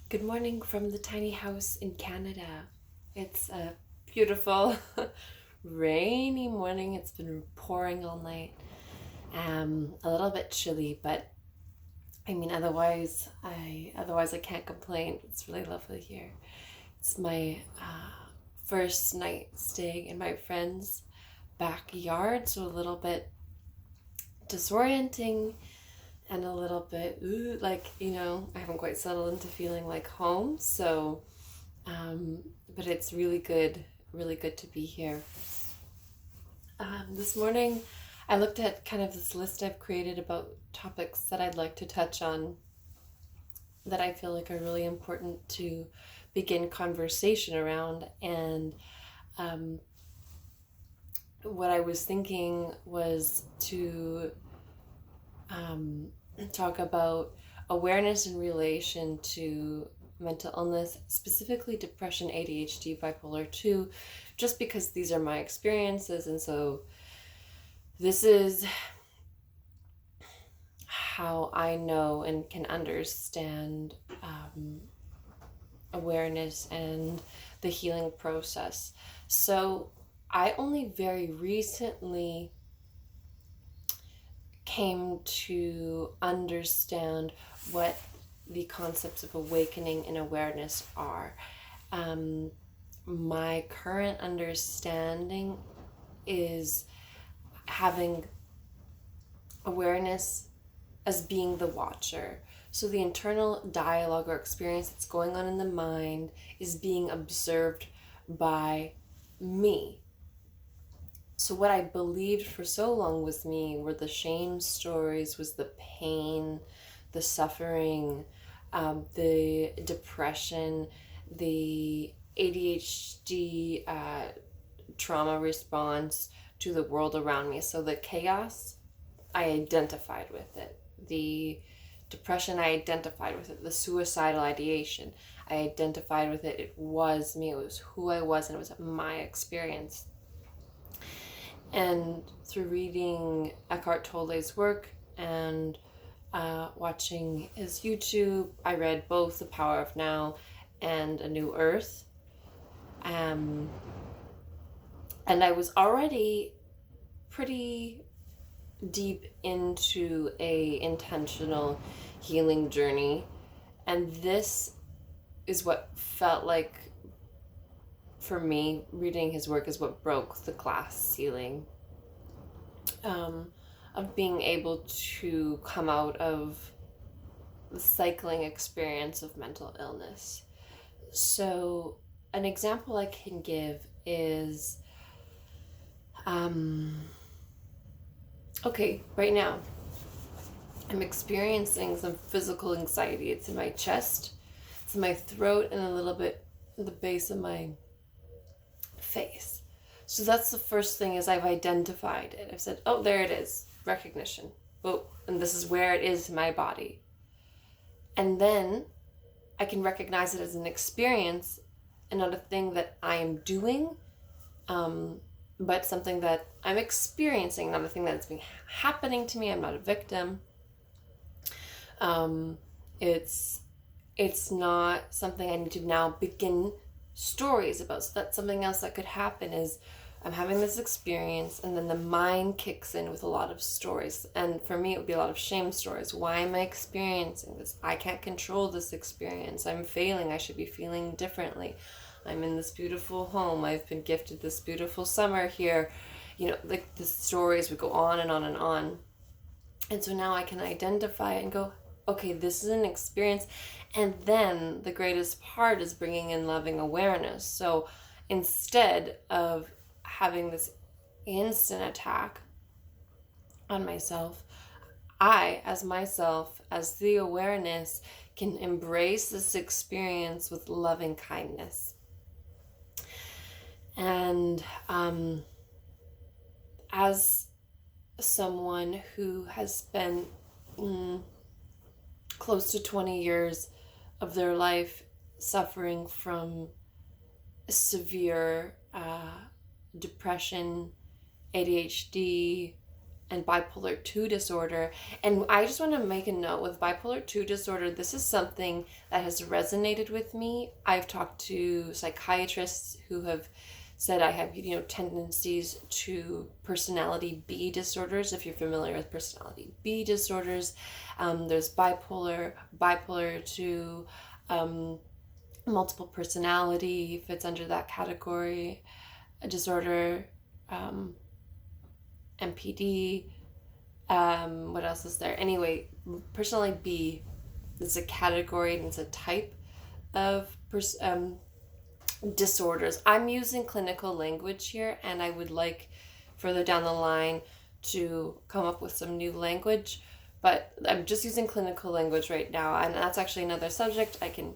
Good morning from the tiny house in Canada. It's a beautiful rainy morning. It's been pouring all night. A little bit chilly, but otherwise I can't complain. It's really lovely here. It's my first night staying in my friend's backyard, so a little bit disorienting and a little bit I haven't quite settled into feeling like home. So but it's really good to be here. This morning I looked at kind of this list I've created about topics that I'd like to touch on that I feel like are really important to begin conversation around. And what I was thinking was to talk about awareness in relation to mental illness, specifically depression, ADHD, bipolar 2, just because these are my experiences. And so this is how I know and can understand awareness and the healing process. So I only very recently came to understand what the concepts of awakening and awareness are. My current understanding is having awareness as being the watcher. So the internal dialogue or experience that's going on in the mind is being observed by me. So what I believed for so long with me were the shame stories, was the pain, the suffering, the depression, the ADHD trauma response to the world around me. So the chaos, I identified with it. The depression, I identified with it. The suicidal ideation, I identified with it. It was me. It was who I was, and it was my experience. And through reading Eckhart Tolle's work and watching his YouTube, I read both The Power of Now and A New Earth. And I was already pretty deep into a intentional healing journey. And this is what felt like, for me, reading his work is what broke the glass ceiling of being able to come out of the cycling experience of mental illness. So an example I can give is, right now I'm experiencing some physical anxiety. It's in my chest, it's in my throat, and a little bit at the base of my face. So that's the first thing, is I've identified it. I've said, oh, there it is, recognition. Oh, and this is where it is in my body. And then I can recognize it as an experience and not a thing that I am doing, but something that I'm experiencing, not a thing that's been happening to me. I'm not a victim. It's not something I need to now begin stories about. So that's something else that could happen, is I'm having this experience and then the mind kicks in with a lot of stories. And for me, it would be a lot of shame stories. Why am I experiencing this? I can't control this experience. I'm failing. I should be feeling differently. I'm in this beautiful home. I've been gifted this beautiful summer here. Like the stories would go on and on and on. And so now I can identify it and go, okay, this is an experience. And then the greatest part is bringing in loving awareness. So instead of having this instant attack on myself, I, as myself, as the awareness, can embrace this experience with loving kindness. And as someone who has spent close to 20 years of their life suffering from severe depression, ADHD, and bipolar 2 disorder. And I just want to make a note with bipolar 2 disorder, this is something that has resonated with me. I've talked to psychiatrists who have said I have, tendencies to personality B disorders. If you're familiar with personality B disorders, there's bipolar 2, multiple personality fits under that category, a disorder, MPD, what else is there? Anyway, personality B is a category and it's a type of disorders. I'm using clinical language here, and I would like further down the line to come up with some new language, but I'm just using clinical language right now, and that's actually another subject I can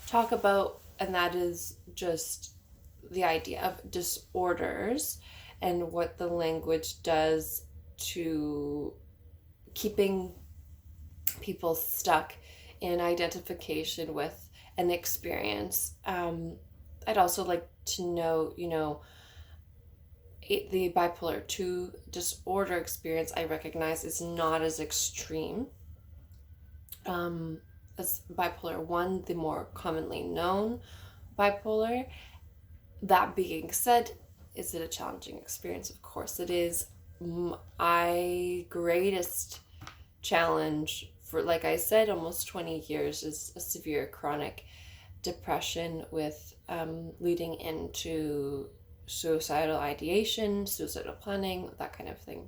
talk about, and that is just the idea of disorders and what the language does to keeping people stuck in identification with an experience. I'd also like to know, the bipolar 2 disorder experience I recognize is not as extreme as bipolar 1, the more commonly known bipolar. That being said, is it a challenging experience? Of course it is. My greatest challenge for, like I said, almost 20 years is a severe chronic depression with leading into suicidal ideation, suicidal planning, that kind of thing.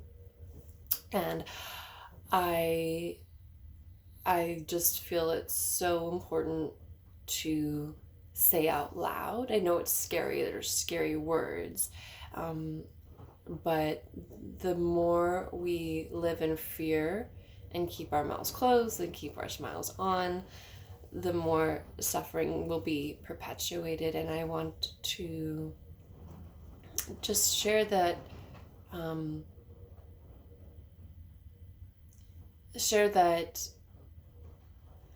And I just feel it's so important to say out loud. I know it's scary, there's scary words, but the more we live in fear and keep our mouths closed and keep our smiles on, the more suffering will be perpetuated. And I want to just share that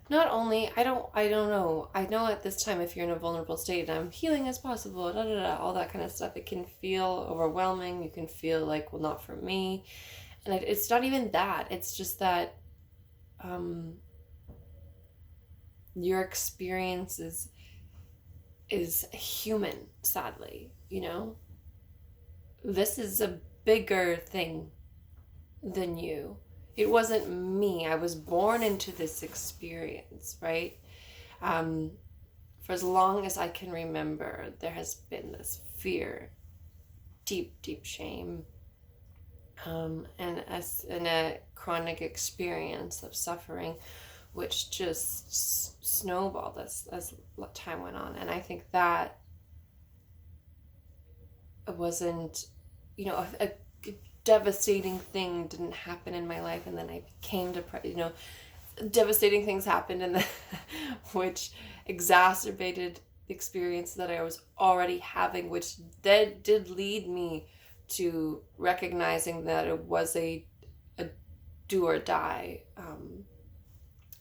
not only, I don't know, I know at this time if you're in a vulnerable state and I'm healing as possible, all that kind of stuff, it can feel overwhelming. You can feel like, well, not for me. And it's not even that, it's just that your experience is human, sadly, This is a bigger thing than you. It wasn't me. I was born into this experience, right? For as long as I can remember, there has been this fear, deep, deep shame, and a chronic experience of suffering, which just snowballed as time went on. And I think that it wasn't, a devastating thing didn't happen in my life, and then I became depressed. Devastating things happened, and which exacerbated the experience that I was already having, which did lead me to recognizing that it was a do or die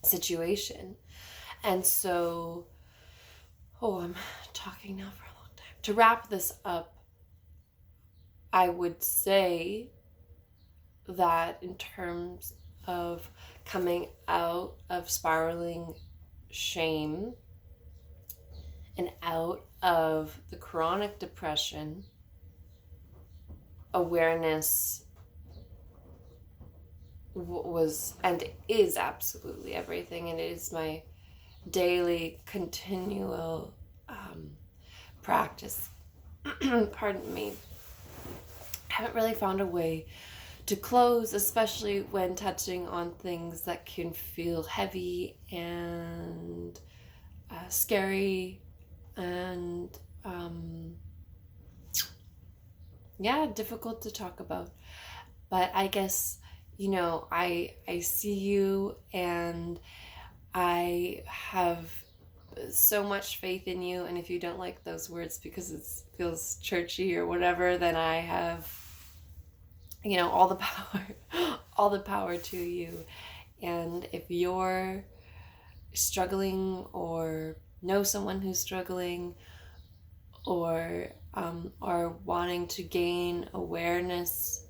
situation. And so, I'm talking now for a long time. To wrap this up, I would say that in terms of coming out of spiraling shame and out of the chronic depression, awareness was and is absolutely everything, and it is my daily continual practice. Pardon me. I haven't really found a way to close, especially when touching on things that can feel heavy and scary and difficult to talk about. But I guess, I see you, and I have so much faith in you. And if you don't like those words because it feels churchy or whatever, then I have, all the power to you. And if you're struggling or know someone who's struggling or are wanting to gain awareness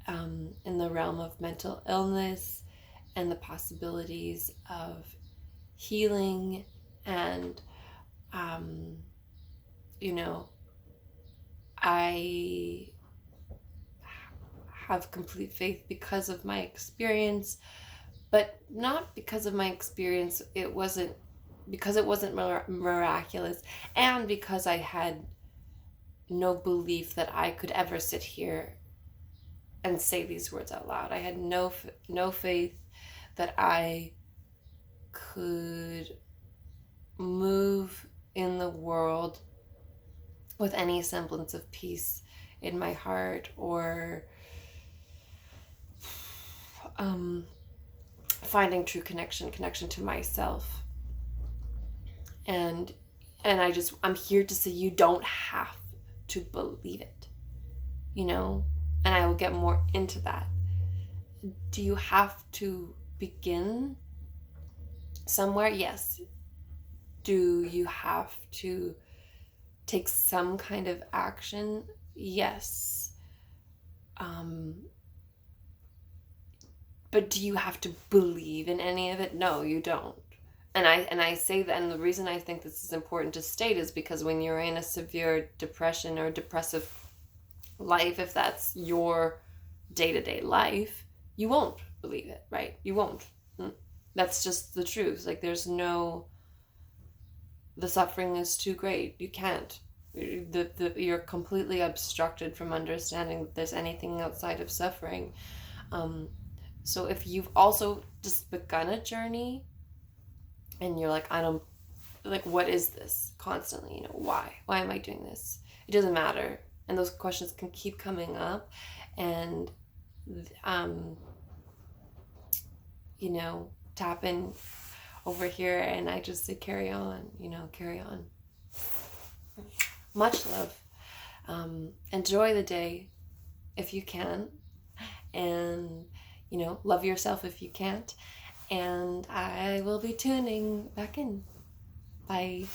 in the realm of mental illness and the possibilities of healing. And I have complete faith because of my experience, but not because of my experience. It wasn't miraculous, and because I had no belief that I could ever sit here and say these words out loud. I had no faith that I could move in the world with any semblance of peace in my heart, or finding true connection to myself. And I'm here to say you don't have to believe it, and I will get more into that. Do you have to begin somewhere? Yes. Do you have to take some kind of action? Yes. But do you have to believe in any of it? No, you don't. And I say that, and the reason I think this is important to state is because when you're in a severe depression or depressive life, if that's your day-to-day life, you won't believe it, right? You won't. That's just the truth. Like, the suffering is too great. You can't. You're completely obstructed from understanding that there's anything outside of suffering. So if you've also just begun a journey and you're like, what is this constantly? Why am I doing this? It doesn't matter. And those questions can keep coming up, and, tap in over here, and I just say, carry on, carry on. Much love. Enjoy the day if you can, and, love yourself if you can't. And I will be tuning back in. Bye.